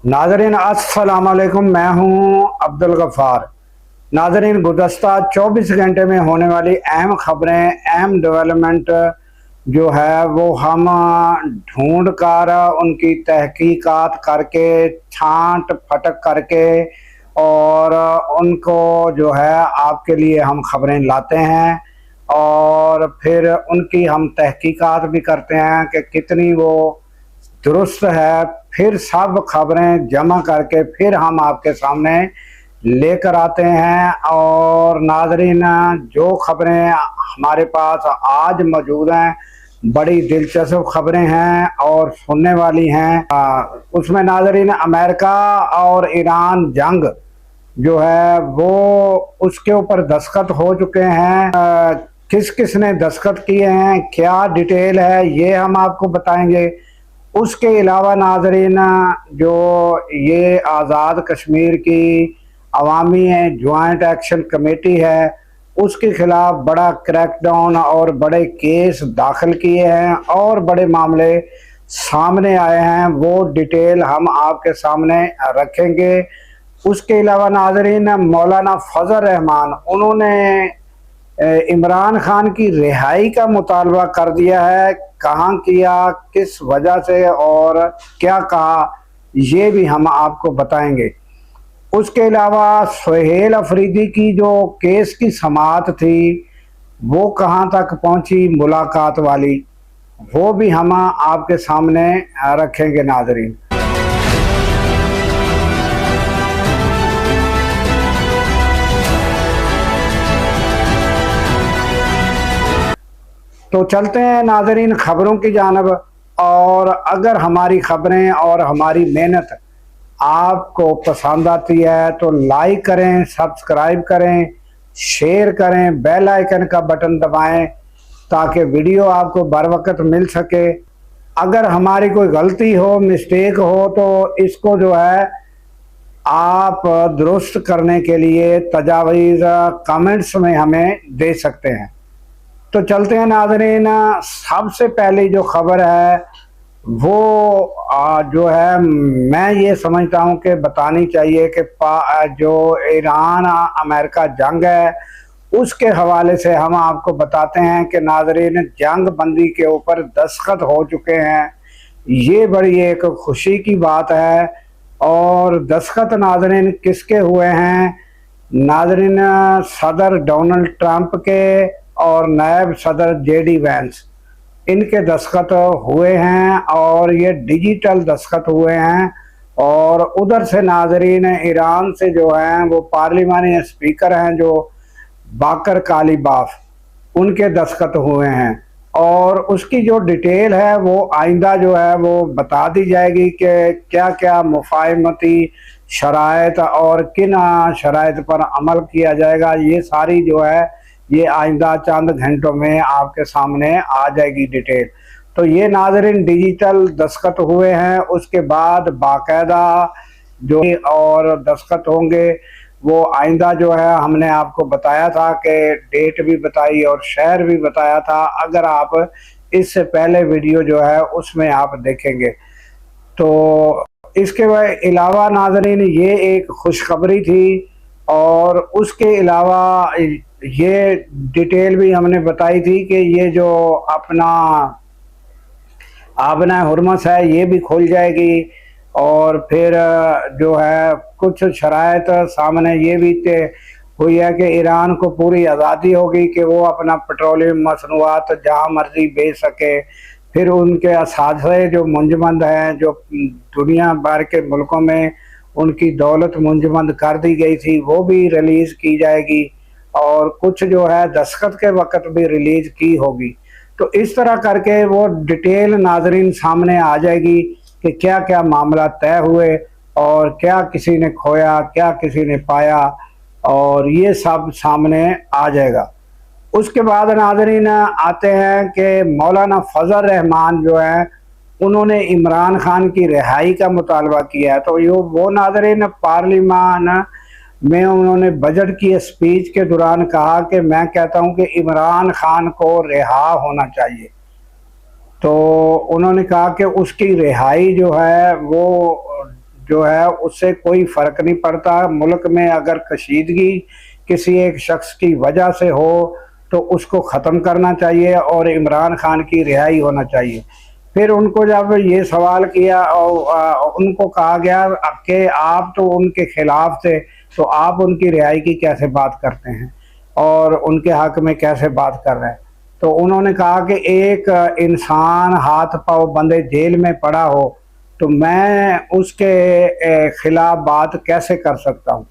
नाज़रीन अस्सलाम वालेकुम, मैं हूं अब्दुल गफ़ार। नाज़रीन, गुज़श्ता 24 घंटे में होने वाली अहम खबरें, अहम डेवलपमेंट जो है वो हम ढूंढ कर उनकी तहकीकात करके, छांट फटक करके और उनको जो है आपके लिए हम खबरें लाते हैं और फिर उनकी हम तहकीकात भी करते हैं कि कितनी वो दुरुस्त है। फिर सब खबरें जमा करके फिर हम आपके सामने लेकर आते हैं। और नाजरीन, जो खबरें हमारे पास आज मौजूद हैं बड़ी दिलचस्प खबरें हैं और सुनने वाली हैं। उसमें नाजरीन अमेरिका और ईरान जंग जो है वो उसके ऊपर दस्तखत हो चुके हैं। किस किस ने दस्तखत किए हैं, क्या डिटेल है, ये हम आपको बताएंगे। उसके अलावा नाजरीन, जो ये आज़ाद कश्मीर की अवामी जॉइंट एक्शन कमेटी है उसके खिलाफ बड़ा क्रैकडाउन और बड़े केस दाखिल किए हैं और बड़े मामले सामने आए हैं, वो डिटेल हम आपके सामने रखेंगे। उसके अलावा नाजरीन, मौलाना फजल रहमान उन्होंने इमरान खान की रिहाई का मुतालबा कर दिया है। कहाँ किया, किस वजह से और क्या कहा, ये भी हम आपको बताएंगे। उसके अलावा सुहेल अफरीदी की जो केस की समाअत थी वो कहाँ तक पहुंची, मुलाकात वाली, वो भी हम आपके सामने रखेंगे नाजरीन। तो चलते हैं नाजरीन खबरों की जानब। और अगर हमारी खबरें और हमारी मेहनत आपको पसंद आती है तो लाइक करें, सब्सक्राइब करें, शेयर करें, बेल आइकन का बटन दबाएं ताकि वीडियो आपको बर वक्त मिल सके। अगर हमारी कोई गलती हो, मिस्टेक हो तो इसको जो है आप दुरुस्त करने के लिए तजावीज़ कमेंट्स में हमें दे सकते हैं। तो चलते हैं नाज़रीन, सबसे पहले जो खबर है वो जो है मैं ये समझता हूँ कि बतानी चाहिए कि जो ईरान अमेरिका जंग है उसके हवाले से हम आपको बताते हैं कि नाज़रीन जंग बंदी के ऊपर दस्तखत हो चुके हैं। ये बड़ी एक खुशी की बात है। और दस्तखत नाज़रीन किसके हुए हैं? नाज़रीन सदर डोनाल्ड ट्रंप के और नायब सदर जेडी वैंस, इनके दस्तखत हुए हैं और ये डिजिटल दस्तखत हुए हैं। और उधर से नाजरीन ईरान से जो हैं वो पार्लिमानी स्पीकर हैं जो बाकर कालीबाफ, उनके दस्तखत हुए हैं। और उसकी जो डिटेल है वो आइंदा जो है वो बता दी जाएगी कि क्या क्या मुफाहमती शराइत और किन शराइत पर अमल किया जाएगा। ये सारी जो है ये आइंदा चंद घंटों में आपके सामने आ जाएगी डिटेल। तो ये नाजरीन डिजिटल दस्तखत हुए हैं। उसके बाद बाकायदा जो और दस्तखत होंगे वो आइंदा जो है हमने आपको बताया था कि डेट भी बताई और शहर भी बताया था। अगर आप इससे पहले वीडियो जो है उसमें आप देखेंगे तो इसके अलावा नाजरीन ये एक खुशखबरी थी। और उसके अलावा ये डिटेल भी हमने बताई थी कि ये जो अपना आबना हुर्मस है ये भी खुल जाएगी। और फिर जो है कुछ शराइत सामने ये भी तय हुई है कि ईरान को पूरी आज़ादी होगी कि वो अपना पेट्रोलियम मसनूआत जहाँ मर्जी बेच सके। फिर उनके असाथे जो मुंजमद हैं, जो दुनिया भर के मुल्कों में उनकी दौलत मुंजमद कर दी गई थी, वो भी रिलीज़ की जाएगी और कुछ जो है दस्तखत के वक़्त भी रिलीज़ की होगी। तो इस तरह करके वो डिटेल नाजरीन सामने आ जाएगी कि क्या क्या मामला तय हुए और क्या किसी ने खोया, क्या किसी ने पाया, और ये सब सामने आ जाएगा। उसके बाद नाजरीन आते हैं कि मौलाना फजल रहमान जो है उन्होंने इमरान खान की रिहाई का मुतालबा किया है। तो यो वो नाजरीन पार्लिमान में उन्होंने बजट की स्पीच के दौरान कहा कि मैं कहता हूं कि इमरान खान को रिहा होना चाहिए। तो उन्होंने कहा कि उसकी रिहाई जो है वो जो है उससे कोई फ़र्क नहीं पड़ता। मुल्क में अगर कशीदगी किसी एक शख्स की वजह से हो तो उसको ख़त्म करना चाहिए और इमरान खान की रिहाई होना चाहिए। फिर उनको जब ये सवाल किया और उनको कहा गया कि आप तो उनके खिलाफ थे, तो आप उनकी रिहाई की कैसे बात करते हैं और उनके हक में कैसे बात कर रहे हैं। तो उन्होंने कहा कि एक इंसान हाथ पांव बंधे जेल में पड़ा हो तो मैं उसके खिलाफ बात कैसे कर सकता हूँ।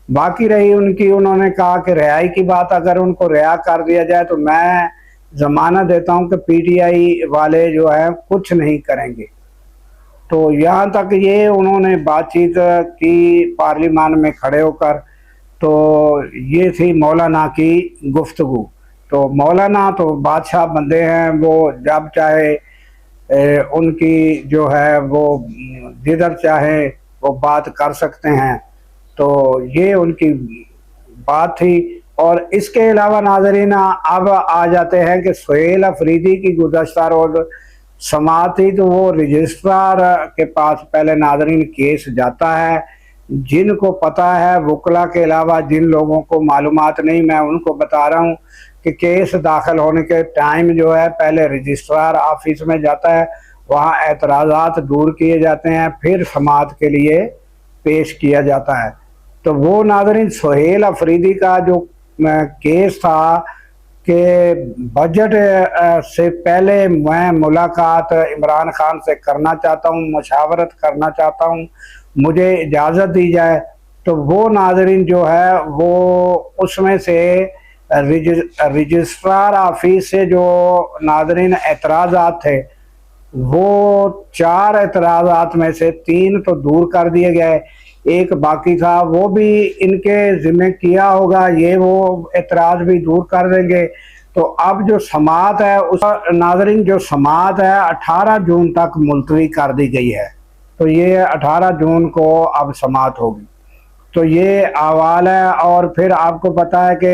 बाकी रही उनकी, उन्होंने कहा कि रिहाई की बात, अगर उनको रिहा कर दिया जाए तो मैं ज़माना देता हूँ कि पीटीआई वाले जो है कुछ नहीं करेंगे। तो यहाँ तक ये उन्होंने बातचीत की पार्लियामान में खड़े होकर। तो ये थी मौलाना की गुफ्तगू। तो मौलाना तो बादशाह बंदे हैं, वो जब चाहे उनकी जो है वो जिधर चाहे वो बात कर सकते हैं। तो ये उनकी बात थी। और इसके अलावा नाज़रीन अब आ जाते हैं कि सुहेल अफरीदी की गुज़श्ता रोज़ समाअत थी, तो वो रजिस्ट्रार के पास पहले नाज़रीन केस जाता है। जिनको पता है, वकला के अलावा जिन लोगों को मालूमात नहीं, मैं उनको बता रहा हूँ कि केस दाखिल होने के टाइम जो है पहले रजिस्ट्रार ऑफिस में जाता है, वहाँ एतराज़ात दूर किए जाते हैं, फिर समाअत के लिए पेश किया जाता है। तो वो नाज़रीन सुहेल अफरीदी का जो केस था कि बजट से पहले मैं मुलाकात इमरान खान से करना चाहता हूँ, मशावरत करना चाहता हूँ, मुझे इजाज़त दी जाए। तो वो नाज़रीन जो है वो उसमें से रजिस्ट्रार ऑफिस से जो नाज़रीन एतराज़ात थे, वो 4 एतराज़ात में से 3 तो दूर कर दिए गए, एक बाकी था, वो भी इनके ज़िम्मे किया होगा, ये वो एतराज़ भी दूर कर देंगे। तो अब जो समाअत है उस नाज़रीन जो समाअत है 18 जून तक मुलतवी कर दी गई है। तो ये 18 जून को अब समाअत होगी। तो ये अहवाल है। और फिर आपको पता है कि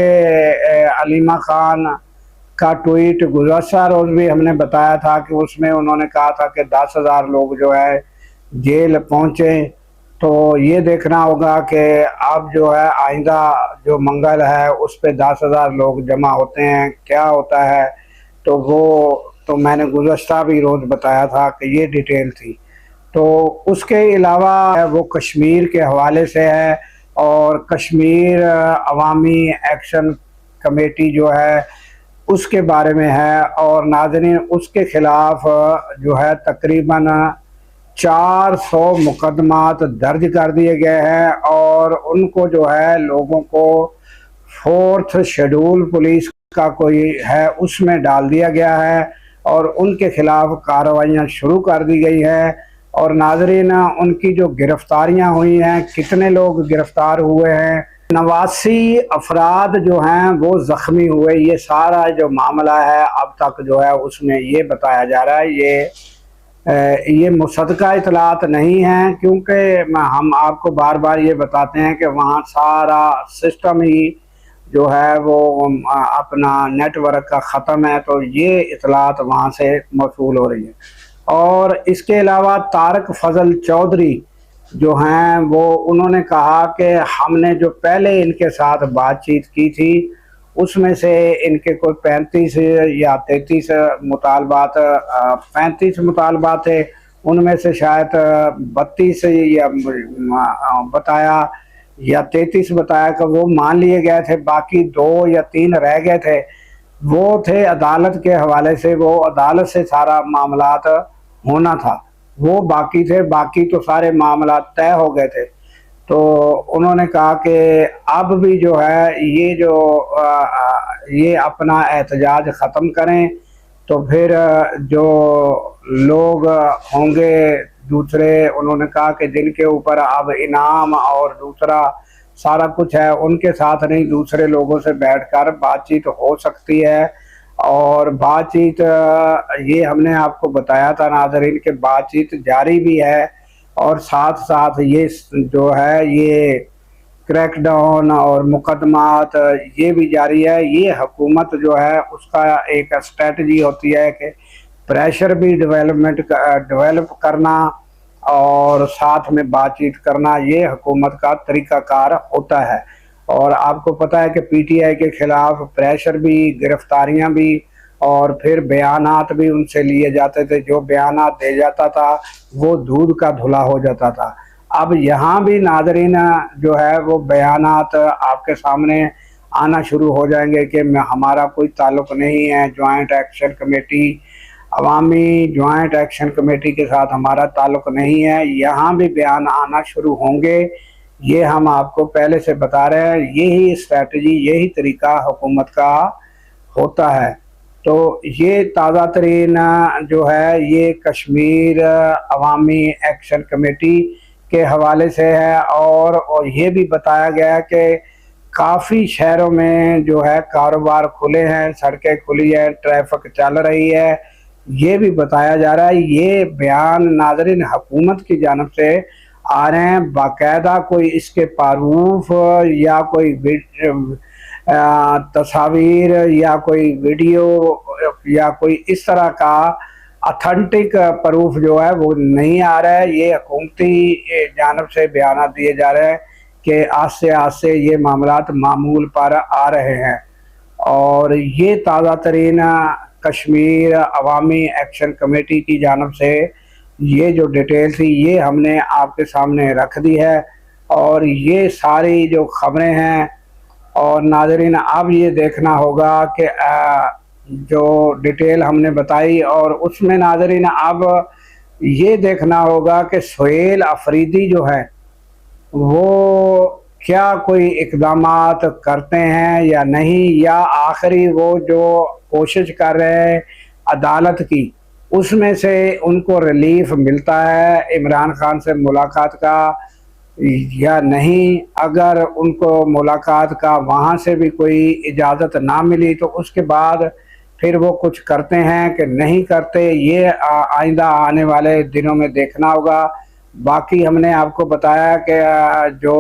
अलीमा खान का ट्वीट गुज़श्ता रोज़ भी हमने बताया था कि उसमें उन्होंने कहा था कि 10,000 लोग जो है जेल पहुँचे। तो ये देखना होगा कि अब जो है आइंदा जो मंगल है उस पे 10,000 लोग जमा होते हैं, क्या होता है। तो वो तो मैंने गुज़श्ता भी रोज़ बताया था कि ये डिटेल थी। तो उसके अलावा वो कश्मीर के हवाले से है और कश्मीर अवामी एक्शन कमेटी जो है उसके बारे में है। और नाज़रीन उसके ख़िलाफ़ जो है तकरीबन 400 मुकदमात दर्ज कर दिए गए हैं और उनको जो है लोगों को 4th शेड्यूल पुलिस का कोई है उसमें डाल दिया गया है और उनके खिलाफ कार्रवाइयाँ शुरू कर दी गई है। और नाज़रीन उनकी जो गिरफ्तारियाँ हुई हैं, कितने लोग गिरफ्तार हुए हैं, 89 अफराद जो हैं वो ज़ख्मी हुए। ये सारा जो मामला है अब तक जो है उसमें ये बताया जा रहा है, ये मुसद्दक़ा इतलात नहीं है, क्योंकि हम आपको बार बार ये बताते हैं कि वहाँ सारा सिस्टम ही जो है वो अपना नेटवर्क का ख़त्म है। तो ये इतलात वहाँ से मौसूल हो रही है। और इसके अलावा तारक फजल चौधरी जो हैं वो उन्होंने कहा कि हमने जो पहले इनके साथ बातचीत की थी उसमें से इनके कोई 35 या 33 मुतालबात 35 मुतालबात थे, उनमें से शायद 32 या बताया या 33 बताया कि वो मान लिए गए थे, बाकी 2 या 3 रह गए थे। वो थे अदालत के हवाले से, वो अदालत से सारा मामलात होना था, वो बाकी थे, बाकी तो सारे मामला तय हो गए थे। तो उन्होंने कहा कि अब भी जो है ये अपना एहतजाज ख़त्म करें, तो फिर जो लोग होंगे दूसरे, उन्होंने कहा कि जिनके ऊपर अब इनाम और दूसरा सारा कुछ है उनके साथ नहीं, दूसरे लोगों से बैठकर बातचीत हो सकती है। और बातचीत ये हमने आपको बताया था नाज़रीन कि बातचीत जारी भी है और साथ साथ ये जो है ये क्रैकडाउन और मुकदमात ये भी जारी है। ये हुकूमत जो है उसका एक स्ट्रेटजी होती है कि प्रेशर भी डेवलप करना और साथ में बातचीत करना, ये हुकूमत का तरीक़ाकार होता है। और आपको पता है कि पीटीआई के ख़िलाफ़ प्रेशर भी, गिरफ्तारियां भी और फिर बयानात भी उनसे लिए जाते थे। जो बयानात दे जाता था वो दूध का धुला हो जाता था। अब यहाँ भी नाज़रीन जो है वो बयानात आपके सामने आना शुरू हो जाएंगे कि हमारा कोई ताल्लुक़ नहीं है जॉइंट एक्शन कमेटी, अवामी जॉइंट एक्शन कमेटी के साथ हमारा ताल्लुक़ नहीं है। यहाँ भी बयान आना शुरू होंगे, ये हम आपको पहले से बता रहे हैं। यही स्ट्रैटेजी, यही तरीका हुकूमत का होता है। तो ये ताज़ा तरीन जो है ये कश्मीर अवामी एक्शन कमेटी के हवाले से है। और ये भी बताया गया कि काफ़ी शहरों में जो है कारोबार खुले हैं, सड़कें खुली है, ट्रैफिक चल रही है, ये भी बताया जा रहा है। ये बयान नाज़रीन हुकूमत की जानिब से आ रहे हैं, बाकायदा कोई इसके प्रारूफ या कोई तस्वीर या कोई वीडियो या कोई इस तरह का ऑथेंटिक प्रूफ जो है वो नहीं आ रहा है। ये हुकूमती जानिब से बयान दिए जा रहे हैं कि आस्ते आस्ते ये मामलात मामूल पर आ रहे हैं। और ये ताज़ा तरीन कश्मीर अवामी एक्शन कमेटी की जानिब से ये जो डिटेल थी ये हमने आपके सामने रख दी है। और ये सारी जो ख़बरें हैं, और नाज़रीन अब ये देखना होगा कि जो डिटेल हमने बताई और उसमें नाज़रीन अब ये देखना होगा कि सुहेल अफरीदी जो है वो क्या कोई इक़दामात करते हैं या नहीं, या आखिरी वो जो कोशिश कर रहे हैं अदालत की उसमें से उनको रिलीफ मिलता है इमरान खान से मुलाकात का या नहीं। अगर उनको मुलाकात का वहाँ से भी कोई इजाज़त ना मिली तो उसके बाद फिर वो कुछ करते हैं कि नहीं करते, ये आइंदा आने वाले दिनों में देखना होगा। बाकी हमने आपको बताया कि जो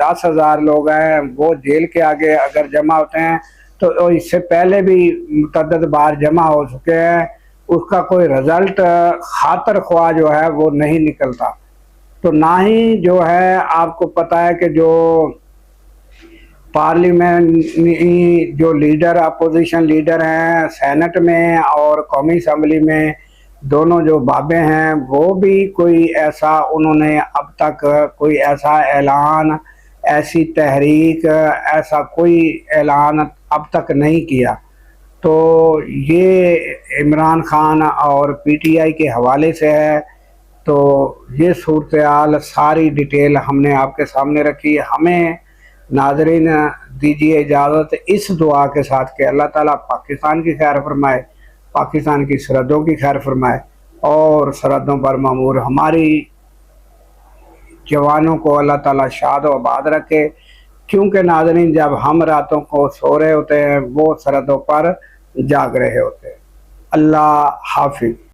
10,000 लोग हैं वो जेल के आगे अगर जमा होते हैं तो इससे पहले भी मुतअद्दिद बार जमा हो चुके हैं, उसका कोई रिज़ल्ट खातर ख्वाह जो है वो नहीं निकलता। तो ना ही जो है आपको पता है कि जो पार्लियामेंट जो लीडर अपोजिशन लीडर हैं सेनेट में और कौमी असम्बली में, दोनों जो बाबे हैं वो भी कोई ऐसा उन्होंने अब तक कोई ऐसा ऐलान, ऐसी तहरीक, ऐसा कोई ऐलान अब तक नहीं किया। तो ये इमरान खान और पीटीआई के हवाले से है। तो ये सूरत-ए-हाल सारी डिटेल हमने आपके सामने रखी। हमें नाज़रीन दीजिए इजाज़त इस दुआ के साथ कि अल्लाह ताला पाकिस्तान की खैर फरमाए, पाकिस्तान की सरहदों की खैर फरमाए और सरहदों पर मामूर हमारी जवानों को अल्लाह ताला शाद व आबाद रखे। क्योंकि नाज़रीन जब हम रातों को सो रहे होते हैं वो सरहदों पर जाग रहे होते हैं। अल्लाह हाफिज़।